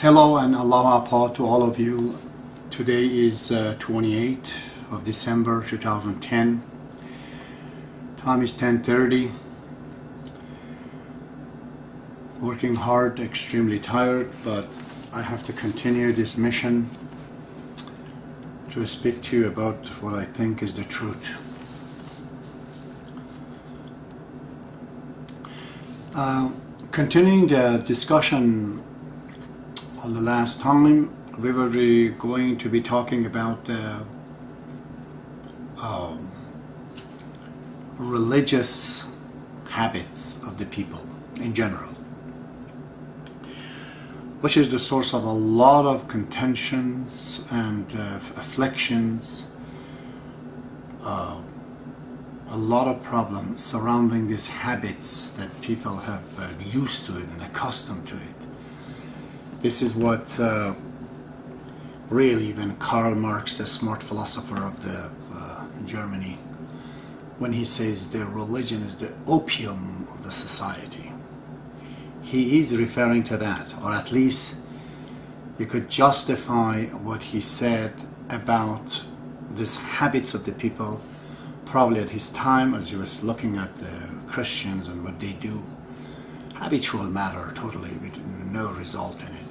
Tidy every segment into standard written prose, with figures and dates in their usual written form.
Hello and aloha pa to all of you. Today is 28th of December 2010. Time is 10:30. Working hard, extremely tired, but I have to continue this mission to speak to you about what I think is the truth. Continuing the discussion on the last time, we were going to be talking about the religious habits of the people in general, which is the source of a lot of contentions and afflictions, a lot of problems surrounding these habits that people have used to it and accustomed to it. This is what really even Karl Marx, the smart philosopher of the Germany, when he says the religion is the opium of the society, he is referring to that, or at least you could justify what he said about these habits of the people probably at his time, as he was looking at the Christians and what they do. Habitual matter, totally, with no result in it.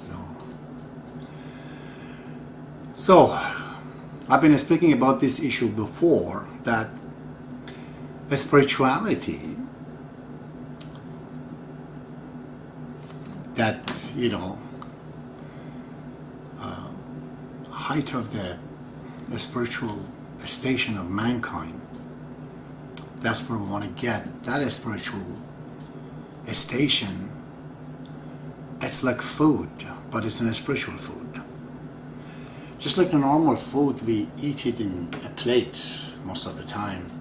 So, I've been speaking about this issue before, that spirituality, that, height of the spiritual station of mankind, that's where we want to get. That spiritual station, it's like food, but it's a spiritual food. Just like the normal food, we eat it in a plate most of the time.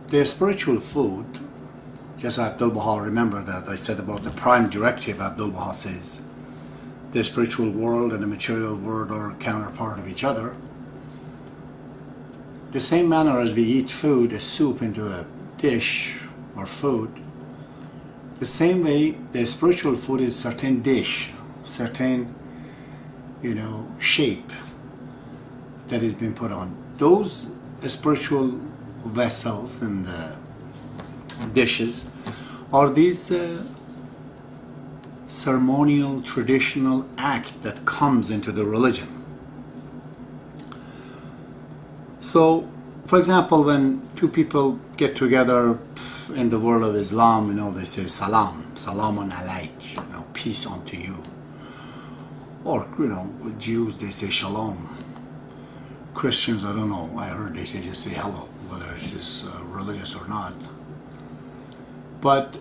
The spiritual food, just Abdul Baha, remember that I said about the prime directive. Abdul Baha says the spiritual world and the material world are counterpart of each other. The same manner as we eat food, a soup into a dish or food, the same way the spiritual food is certain dish, certain shape that has been put on. Those spiritual vessels and dishes are these ceremonial, traditional act that comes into the religion. So, for example, when two people get together in the world of Islam, they say salam, salamun alaik, peace unto you. Or, with Jews, they say shalom. Christians, I don't know, I heard they say just say hello, whether it's religious or not. But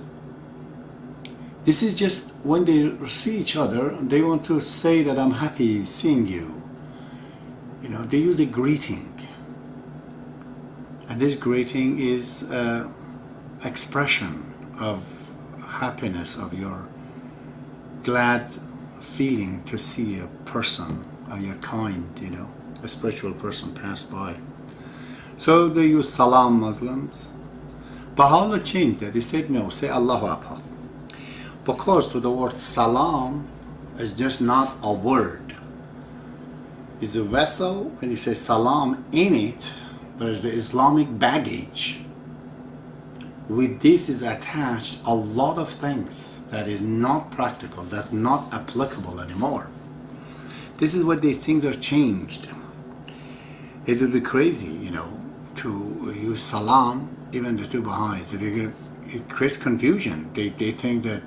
this is just when they see each other, they want to say that I'm happy seeing you. They use a greeting. And this greeting is expression of happiness, of your glad feeling to see a person of your kind, a spiritual person pass by. So they use salam, Muslims. Baha'u'llah changed that. He said no, say Allahu Akbar. Because to the word salam is just not a word. It's a vessel. When you say salam, in it there's the Islamic baggage. With this is attached a lot of things that is not practical, that's not applicable anymore. This is what these things are changed. It would be crazy, to use salam, even the two Baha'is, but it creates confusion. They think that,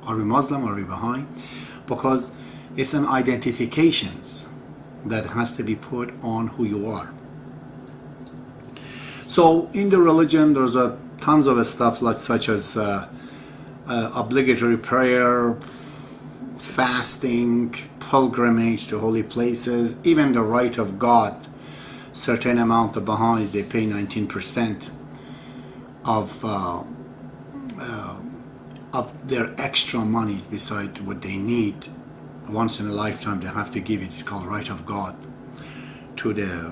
are we Muslim, are we Baha'i? Because it's an identifications that has to be put on who you are. So in the religion, there's tons of stuff such as obligatory prayer, fasting, pilgrimage to holy places, even the right of God. Certain amount of Baha'is, they pay 19% of their extra monies beside what they need. Once in a lifetime they have to give it. It's called right of God to the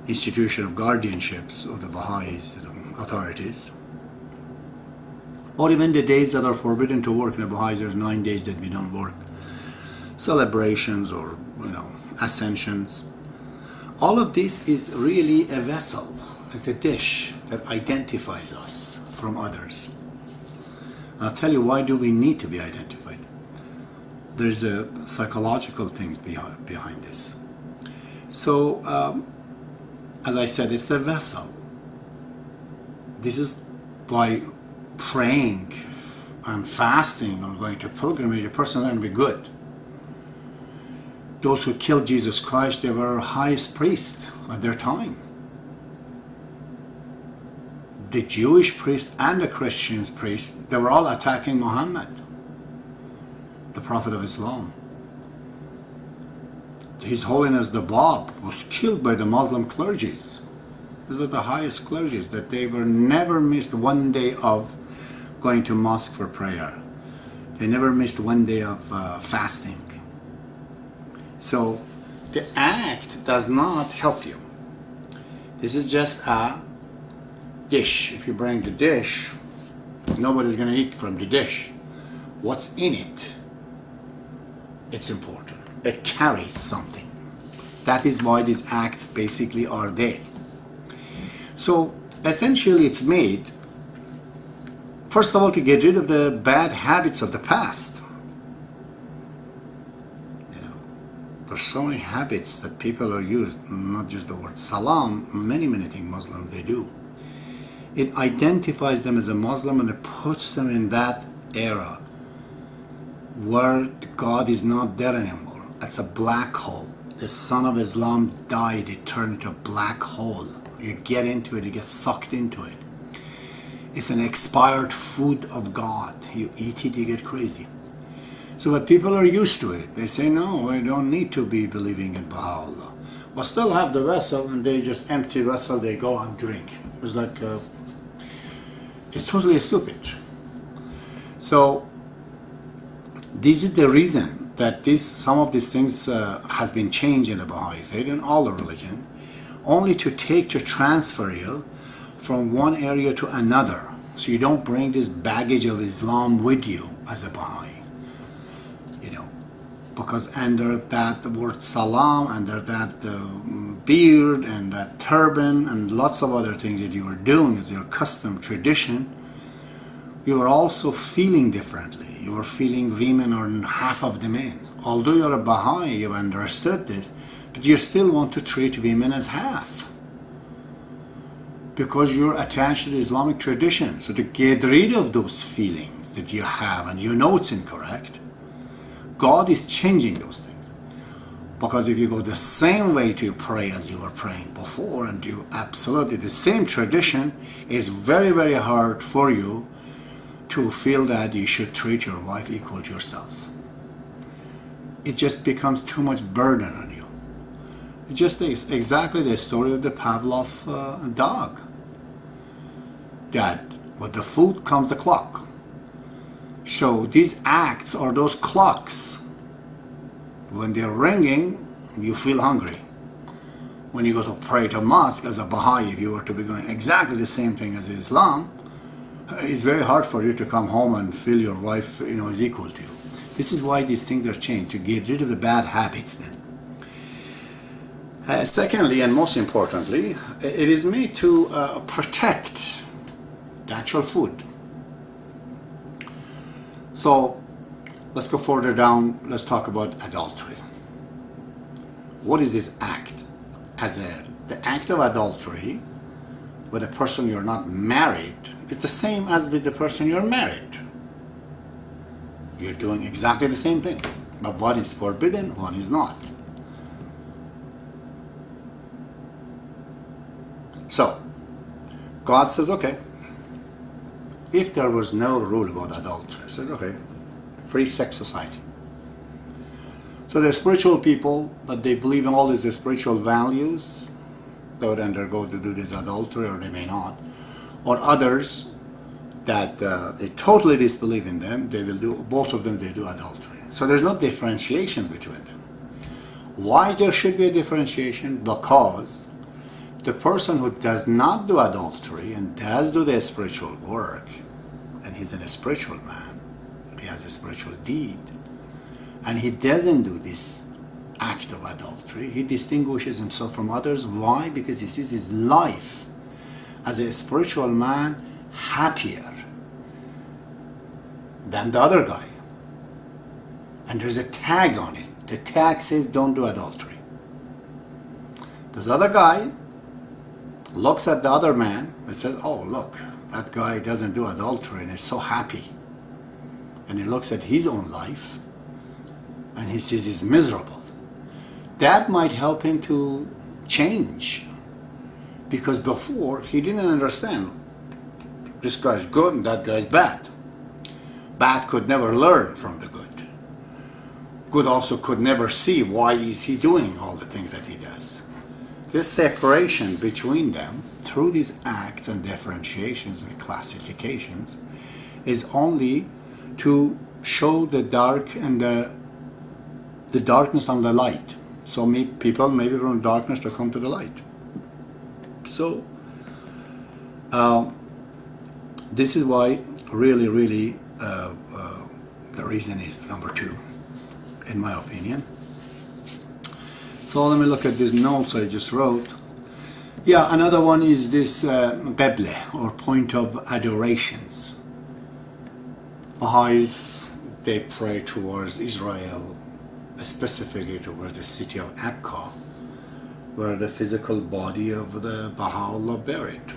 institution of guardianships of the Baha'is authorities. Or even the days that are forbidden to work in the Baha'i, there's 9 days that we don't work. Celebrations or, ascensions. All of this is really a vessel. It's a dish that identifies us from others. I'll tell you, why do we need to be identified? There's a psychological things behind this. So, as I said, it's a vessel. This is by praying and fasting or going to pilgrimage, a person is going to be good. Those who killed Jesus Christ, they were highest priests at their time. The Jewish priest and the Christian priest, they were all attacking Muhammad, the Prophet of Islam. His Holiness the Bab was killed by the Muslim clergies. These are the highest clergies, that they were never missed 1 day of going to mosque for prayer. They never missed 1 day of fasting. So the act does not help you. This is just a dish. If you bring the dish, nobody's going to eat from the dish. What's in it? It's important. It carries something. That is why these acts basically are there. So essentially it's made, first of all, to get rid of the bad habits of the past. There's so many habits that people are used, not just the word salam, many things Muslim they do. It identifies them as a Muslim and it puts them in that era where God is not there anymore. It's a black hole. The son of Islam died, it turned into a black hole. You get into it, you get sucked into it. It's an expired food of God. You eat it, you get crazy. So but people are used to it. They say, no, we don't need to be believing in Baha'u'llah. But still have the vessel, and they just empty vessel, they go and drink. It's like, it's totally stupid. So this is the reason that some of these things has been changed in the Baha'i faith and all the religion, only to transfer you from one area to another. So you don't bring this baggage of Islam with you as a Baha'i. Because under that word salam, under that beard and that turban and lots of other things that you were doing as your custom, tradition, you were also feeling differently. You were feeling women are half of the men. Although you're a Baha'i, you've understood this, but you still want to treat women as half. Because you're attached to the Islamic tradition. So to get rid of those feelings that you have, and you know it's incorrect, God is changing those things. Because if you go the same way to pray as you were praying before, and you absolutely the same tradition, it's very, very hard for you to feel that you should treat your wife equal to yourself. It just becomes too much burden on you. It just is exactly the story of the Pavlov dog. That with the food comes the clock. So these acts are those clocks. When they're ringing, you feel hungry. When you go to pray to mosque as a Baha'i, if you were to be doing exactly the same thing as Islam, it's very hard for you to come home and feel your wife, is equal to you. This is why these things are changed, to get rid of the bad habits then. Secondly, and most importantly, it is made to protect the actual food. So let's go further down. Let's talk about adultery. What is this act? The act of adultery with a person you're not married is the same as with the person you're married. You're doing exactly the same thing, but one is forbidden, one is not. So God says, okay, if there was no rule about adultery, I said, okay, free sex society. So the spiritual people, that they believe in all these spiritual values, they would undergo to do this adultery, or they may not. Or others that they totally disbelieve in them, they will do, both of them, they do adultery. So there's no differentiations between them. Why there should be a differentiation? Because the person who does not do adultery and does do the spiritual work, and he's a spiritual man, he has a spiritual deed, and he doesn't do this act of adultery, he distinguishes himself from others. Why? Because he sees his life as a spiritual man happier than the other guy. And there's a tag on it. The tag says don't do adultery. This other guy looks at the other man and says, oh look, that guy doesn't do adultery and is so happy. And he looks at his own life and he says he's miserable. That might help him to change, because before he didn't understand this guy's good and that guy's bad. Bad could never learn from the good. Good also could never see why is he doing all the things that he does. This separation between them through these acts and differentiations and classifications is only to show the dark and the darkness and the light. So people maybe from darkness to come to the light. So this is why really the reason is number 2, in my opinion. So let me look at these notes I just wrote. Yeah, another one is this qibla, or point of adorations. Baha'is, they pray towards Israel, specifically towards the city of Akka, where the physical body of the Baha'u'llah buried.